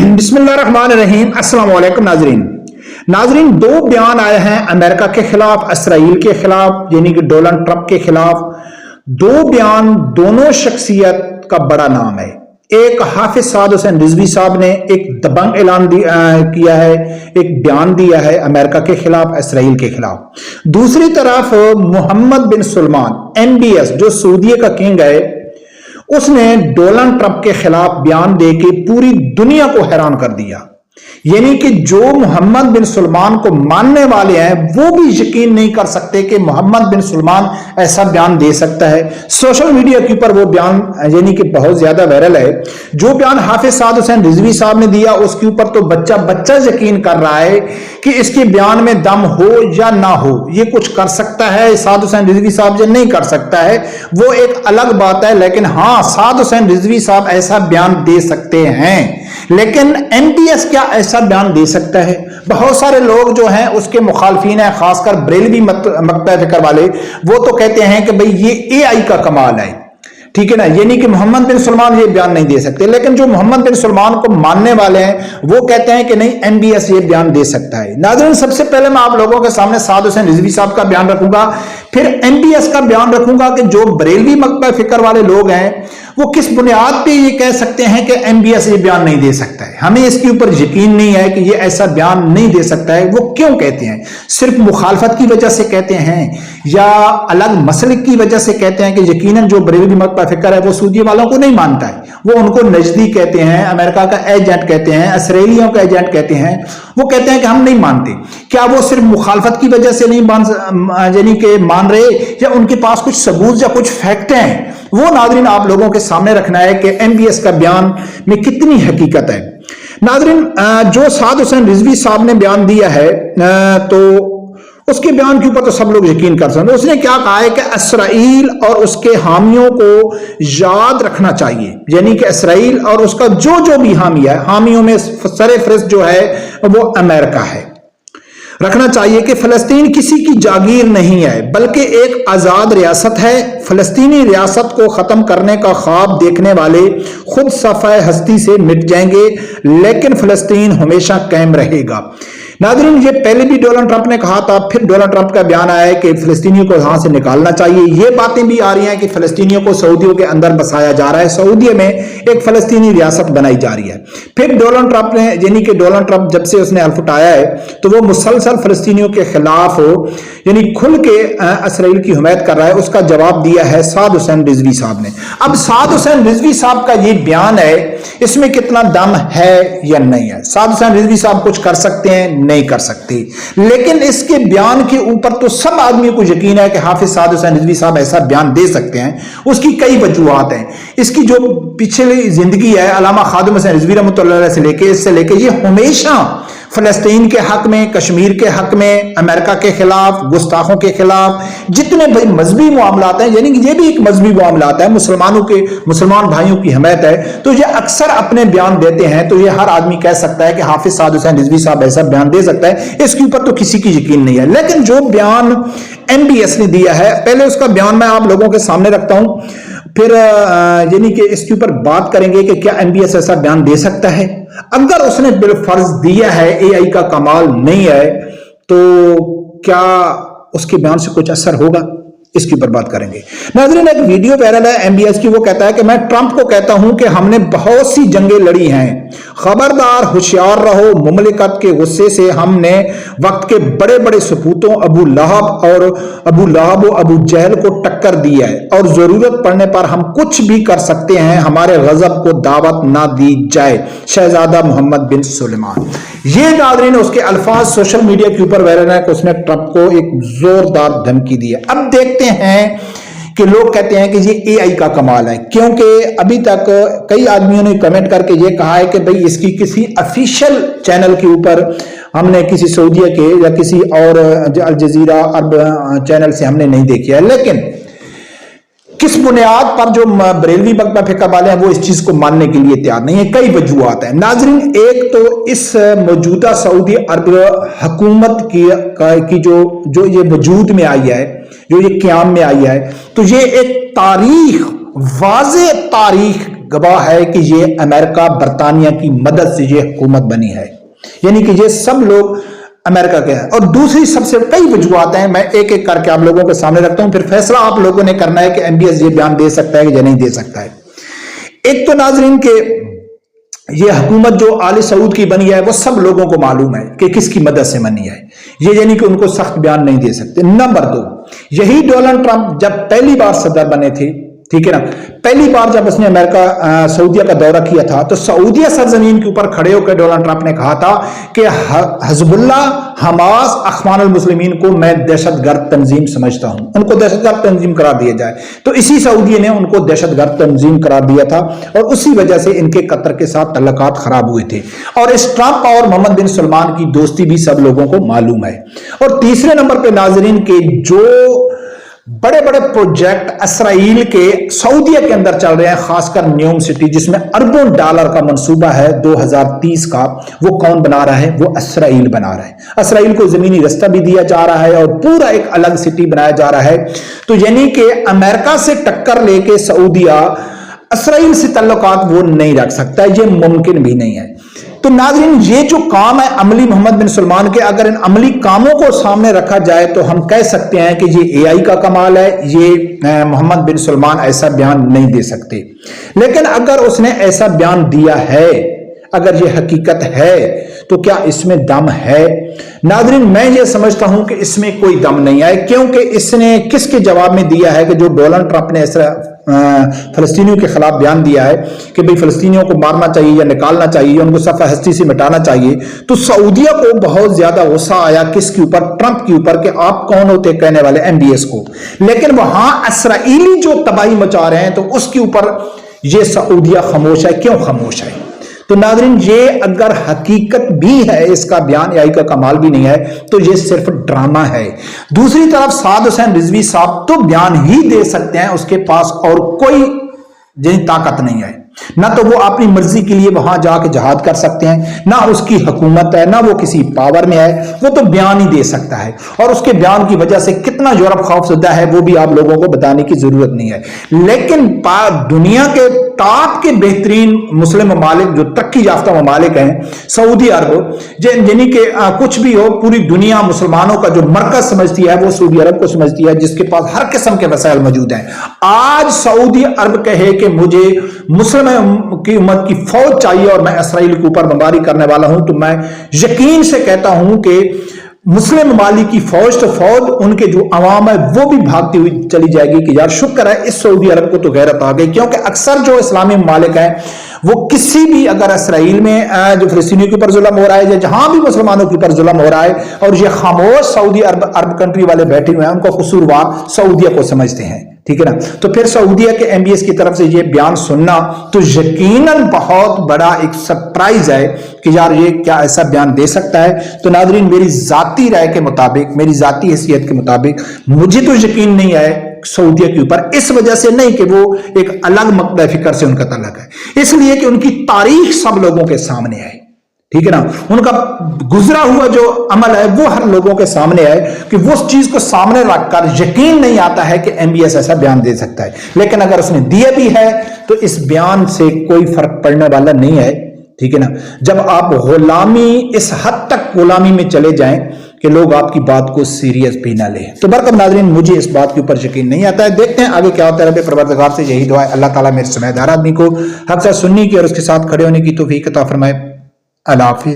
बिस्मिल्लाहिर्रहमानिर्रहीम। अस्सलाम वालेकुम नाजरीन, दो बयान आए हैं अमेरिका के खिलाफ, इसराइल के खिलाफ, यानी कि डोनाल्ड ट्रंप के खिलाफ। दो बयान, दोनों शख्सियत का बड़ा नाम है। एक हाफिज साद हुसैन रिजवी साहब ने एक दबंग ऐलान किया है, एक बयान दिया है अमेरिका के खिलाफ, इसराइल के खिलाफ। दूसरी तरफ मोहम्मद बिन सलमान MBS, जो सऊदी का किंग है, उसने डोनाल्ड ट्रंप के खिलाफ बयान देके पूरी दुनिया को हैरान कर दिया। यानी कि जो मोहम्मद बिन सलमान को मानने वाले हैं वो भी यकीन नहीं कर सकते कि मोहम्मद बिन सलमान ऐसा बयान दे सकता है। सोशल मीडिया के ऊपर वो बयान यानी कि बहुत ज्यादा वायरल है। जो बयान हाफिज साद हुसैन रिजवी साहब ने दिया उसके ऊपर तो बच्चा बच्चा यकीन कर रहा है कि इसके बयान में दम हो या ना हो, ये कुछ कर सकता है साद हुसैन रिजवी साहब, जो नहीं कर सकता है वो एक अलग बात है। लेकिन हाँ, साद हुसैन रिजवी साहब ऐसा बयान दे सकते हैं। लेकिन MBS क्या ऐसा बयान दे सकता है? बहुत सारे लोग जो हैं उसके मुखालफिन हैं, खासकर बरेलवी मकता फिक्र वाले, वो तो कहते हैं कि भाई ये AI का कमाल है, ठीक है ना, यानी कि मोहम्मद बिन सलमान ये बयान नहीं दे सकते। लेकिन जो मोहम्मद बिन सलमान को मानने वाले हैं वो कहते हैं कि नहीं, MBS ये बयान दे सकता है। नाज़रीन, सबसे पहले मैं आप लोगों के सामने साद हुसैन रिजवी साहब का बयान रखूंगा, फिर MBS का बयान रखूंगा कि जो बरेलवी मकता फिक्र वाले लोग हैं वो किस बुनियाद पे ये कह सकते हैं कि MBS ये बयान नहीं दे सकता है। हमें इसके ऊपर यकीन नहीं है कि ये ऐसा बयान नहीं दे सकता है। वो क्यों कहते हैं? सिर्फ मुखालफत की वजह से कहते हैं या अलग मसलक की वजह से कहते हैं? कि यकीनन जो बरेलवी मकता फिक्र है वो सऊदी वालों को नहीं मानता है, वो उनको नजदीक कहते हैं, अमेरिका का एजेंट कहते हैं, इसराइलियों का एजेंट कहते हैं। वो कहते हैं कि हम नहीं मानते। क्या वो सिर्फ मुखालफत की वजह से नहीं यानी कि मान रहे, या उनके पास कुछ सबूत या कुछ फैक्ट हैं? वो नाजरीन आप लोगों के सामने रखना है कि MBS का बयान में कितनी हकीकत है। नाजरीन, जो साद हुसैन रिजवी साहब ने बयान दिया है तो उसके बयान के ऊपर तो सब लोग यकीन कर सकते हैं। उसने क्या कहा है कि इसराइल और उसके हामियों को याद रखना चाहिए, यानी कि इसराइल और उसका जो जो भी हामी है, हामियों में सरफहरिस्त जो है वो अमेरिका है, रखना चाहिए कि फलस्तीन किसी की जागीर नहीं है बल्कि एक आजाद रियासत है। फलस्तीनी रियासत को खत्म करने का ख्वाब देखने वाले खुद सफ़े हस्ती से मिट जाएंगे, लेकिन फलस्तीन हमेशा कायम रहेगा। नाज़रीन, ये पहले भी डोनाल्ड ट्रंप ने कहा था, फिर डोनाल्ड ट्रंप का बयान आया है कि फिलिस्तीनियों को यहां से निकालना चाहिए। ये बातें भी आ रही हैं कि फिलिस्तीनियों को सऊदियों के अंदर बसाया जा रहा है, सऊदी में एक फलस्तीनी रियासत बनाई जा रही है। फिर डोनाल्ड ट्रंप ने, यानी कि डोनाल्ड ट्रंप जब से उसने हल्फ उठाया है तो वो मुसलसल फिलिस्तीनियों के खिलाफ यानी खुल के इसराइल की हिमायत कर रहा है। उसका जवाब दिया है साद हुसैन रिजवी साहब ने। अब साद हुसैन रिजवी साहब का ये बयान है, इसमें कितना दम है या नहीं है? साद हुसैन रिजवी साहब कुछ कर सकते हैं? नहीं कर सकते। लेकिन इसके बयान के ऊपर तो सब आदमियों को यकीन है कि हाफिज साद हुसैन रिजवी साहब ऐसा बयान दे सकते हैं। उसकी कई वजूहात हैं। इसकी जो पिछली जिंदगी है अल्लामा खादिम हुसैन रिजवी रहमतुल्लाह अलैह से लेके इससे लेके ये हमेशा फलस्तीन के हक में, कश्मीर के हक में, अमेरिका के खिलाफ, गुस्ताखों के खिलाफ जितने मजहबी मामलात हैं, यानी कि ये भी एक मजहबी मामलात है, मुसलमान भाइयों की हिमायत है, तो ये अक्सर अपने बयान देते हैं। तो ये हर आदमी कह सकता है कि हाफिज साद हुसैन रिजवी साहब ऐसा बयान दे सकता है, इसके ऊपर तो किसी की यकीन नहीं है। लेकिन जो बयान MBS ने दिया है, पहले उसका बयान मैं आप लोगों के सामने रखता हूं, फिर यानी कि इसके ऊपर बात करेंगे कि क्या MBS ऐसा बयान दे सकता है। अगर उसने बिलफर्ज दिया है AI का कमाल नहीं है तो क्या उसके बयान से कुछ असर होगा, इसके ऊपर बात करेंगे। नाज़रीन, एक वीडियो वायरल है MBS की। वो कहता है कि मैं ट्रंप को कहता हूं कि हमने बहुत सी जंगें लड़ी हैं, खबरदार होशियार रहो, मुमलिकत के गुस्से से हमने वक्त के बड़े बड़े सपूतों अबू लहब और अबू जहल को टक्कर दी है और जरूरत पड़ने पर हम कुछ भी कर सकते हैं, हमारे गजब को दावत ना दी जाए। शहजादा मोहम्मद बिन सुलेमान। ये नाज़रीन उसके अल्फाज सोशल मीडिया के ऊपर वायरल है कि उसने ट्रंप को एक जोरदार धमकी दी है। अब देखते हैं कि लोग कहते हैं कि ये AI का कमाल है, क्योंकि अभी तक कई आदमियों ने कमेंट करके ये कहा है कि भाई इसकी किसी ऑफिशियल चैनल के ऊपर हमने किसी सऊदीया के या किसी और अल जजीरा अरब चैनल से हमने नहीं देखी है। लेकिन किस बुनियाद पर जो बरेलवी मकता फिक्र वाले हैं वो इस चीज को मानने के लिए तैयार नहीं है? कई वजूहात हैं नाजरीन। एक तो इस मौजूदा सऊदी अरब हुकूमत की जो ये वजूद में आई है, जो ये क्याम में आई है, तो ये एक तारीख, वाज़े तारीख گواہ ہے کہ یہ امریکہ برطانیہ کی مدد سے یہ حکومت بنی ہے، یعنی کہ یہ سب لوگ امریکہ کے ہیں۔ اور دوسری سب سے کئی وجوہات ہیں، میں ایک ایک کر کے آپ لوگوں کے سامنے رکھتا ہوں، پھر فیصلہ آپ لوگوں نے کرنا ہے کہ ایم بی ایس یہ بیان دے سکتا ہے یا نہیں دے سکتا ہے۔ ایک تو ناظرین کہ یہ حکومت جو آل سعود کی بنی ہے وہ سب لوگوں کو معلوم ہے کہ کس کی مدد سے بنی ہے، یہ یعنی کہ ان کو سخت بیان نہیں دے سکتے۔ نمبر دو، یہی ڈونلڈ ٹرمپ جب پہلی بار صدر بنے تھے، ٹھیک ہے نا، پہلی بار جب اس نے امریکہ سعودیہ کا دورہ کیا تھا تو سعودیہ سرزمین کے اوپر کھڑے ہو کر ڈونلڈ ٹرمپ نے کہا تھا کہ حزب اللہ، حماس، اخوان المسلمین کو میں دہشت گرد تنظیم سمجھتا ہوں، ان کو دہشت گرد تنظیم قرار دیا جائے۔ تو اسی سعودیہ نے ان کو دہشت گرد تنظیم قرار دیا تھا اور اسی وجہ سے ان کے قطر کے ساتھ تعلقات خراب ہوئے تھے، اور اس ٹرمپ اور محمد بن سلمان کی دوستی بھی سب لوگوں کو معلوم ہے۔ اور تیسرے نمبر پہ ناظرین کے جو بڑے بڑے پروجیکٹ اسرائیل کے سعودیہ کے اندر چل رہے ہیں، خاص کر نیوم سٹی جس میں اربوں ڈالر کا منصوبہ ہے 2030 کا، وہ کون بنا رہا ہے؟ وہ اسرائیل بنا رہا ہے۔ اسرائیل کو زمینی رستہ بھی دیا جا رہا ہے اور پورا ایک الگ سٹی بنایا جا رہا ہے۔ تو یعنی کہ امریکہ سے ٹکر لے کے سعودیہ اسرائیل سے تعلقات وہ نہیں رکھ سکتا، یہ ممکن بھی نہیں ہے۔ تو ناظرین یہ جو کام ہے عملی محمد بن سلمان کے، اگر ان عملی کاموں کو سامنے رکھا جائے تو ہم کہہ سکتے ہیں کہ یہ اے آئی کا کمال ہے، یہ محمد بن سلمان ایسا بیان نہیں دے سکتے۔ لیکن اگر اس نے ایسا بیان دیا ہے، اگر یہ حقیقت ہے تو کیا اس میں دم ہے؟ ناظرین میں یہ سمجھتا ہوں کہ اس میں کوئی دم نہیں ہے، کیونکہ اس نے کس کے جواب میں دیا ہے کہ جو ڈونلڈ ٹرمپ نے ایسا فلسطینیوں کے خلاف بیان دیا ہے کہ بھئی فلسطینیوں کو مارنا چاہیے یا نکالنا چاہیے، ان کو صفحہ ہستی سے مٹانا چاہیے، تو سعودیہ کو بہت زیادہ غصہ آیا کس کے اوپر؟ ٹرمپ کے اوپر، کہ آپ کون ہوتے کہنے والے ایم بی ایس کو۔ لیکن وہاں اسرائیلی جو تباہی مچا رہے ہیں تو اس کے اوپر یہ سعودیہ خاموش ہے۔ کیوں خاموش ہے؟ تو ناظرین یہ اگر حقیقت بھی ہے، اس کا بیان آئی کا کمال بھی نہیں ہے، تو یہ صرف ڈرامہ ہے۔ دوسری طرف سعد حسین رضوی صاحب تو بیان ہی دے سکتے ہیں، اس کے پاس اور کوئی طاقت نہیں ہے، نہ تو وہ اپنی مرضی کے لیے وہاں جا کے جہاد کر سکتے ہیں، نہ اس کی حکومت ہے، نہ وہ کسی پاور میں ہے، وہ تو بیان ہی دے سکتا ہے۔ اور اس کے بیان کی وجہ سے کتنا یورپ خوف زدہ ہے وہ بھی آپ لوگوں کو بتانے کی ضرورت نہیں ہے۔ لیکن دنیا کے ٹاپ کے بہترین مسلم ممالک جو ترقی یافتہ ممالک ہیں، سعودی عرب، یعنی کہ کچھ بھی ہو، پوری دنیا مسلمانوں کا جو مرکز سمجھتی ہے وہ سعودی عرب کو سمجھتی ہے، جس کے پاس ہر قسم کے وسائل موجود ہیں۔ آج سعودی عرب کہے کہ مجھے مسلم کی امت کی فوج چاہیے اور میں اسرائیل کے اوپر بمباری کرنے والا ہوں، تو میں یقین سے کہتا ہوں کہ مسلم ممالک کی فوج تو فوج، ان کے جو عوام ہے وہ بھی بھاگتی ہوئی چلی جائے گی کہ یار شکر ہے اس سعودی عرب کو تو غیرت آ گئی۔ کیونکہ اکثر جو اسلامی ممالک ہیں وہ کسی بھی، اگر اسرائیل میں جو فلسطینیوں کے اوپر ظلم ہو رہا ہے یا جہاں بھی مسلمانوں کے اوپر ظلم ہو رہا ہے اور یہ خاموش سعودی عرب کنٹری والے بیٹھے ہوئے ہیں، ان کو قصوروار سعودیہ کو سمجھتے ہیں، ٹھیک ہے نا۔ تو پھر سعودیہ کے ایم بی ایس کی طرف سے یہ بیان سننا تو یقیناً بہت بڑا ایک سرپرائز ہے کہ یار یہ کیا ایسا بیان دے سکتا ہے۔ تو ناظرین میری ذاتی رائے کے مطابق، میری ذاتی حیثیت کے مطابق مجھے تو یقین نہیں ہے سعودیہ کے اوپر، اس وجہ سے نہیں کہ وہ ایک الگ مقطع فکر سے ان کا تعلق ہے، اس لیے کہ ان کی تاریخ سب لوگوں کے سامنے ہے، ٹھیک ہے نا، ان کا گزرا ہوا جو عمل ہے وہ ہر لوگوں کے سامنے ہے، کہ وہ اس چیز کو سامنے رکھ کر یقین نہیں آتا ہے کہ ایم بی ایس ایسا بیان دے سکتا ہے۔ لیکن اگر اس نے دیا بھی ہے تو اس بیان سے کوئی فرق پڑنے والا نہیں ہے، ٹھیک ہے نا۔ جب آپ غلامی، اس حد تک غلامی میں چلے جائیں کہ لوگ آپ کی بات کو سیریس بھی نہ لیں، تو برکت ناظرین مجھے اس بات کے اوپر یقین نہیں آتا ہے۔ دیکھتے ہیں آگے کیا ہوتا ہے۔ رب پروردگار سے یہی دعا ہے، اللہ تعالیٰ میرے سمیت ہر آدمی کو حق سے سننے کی اور اس کے ساتھ کھڑے ہونے کی توفیق عطا فرمائے۔ اللہ حافظ۔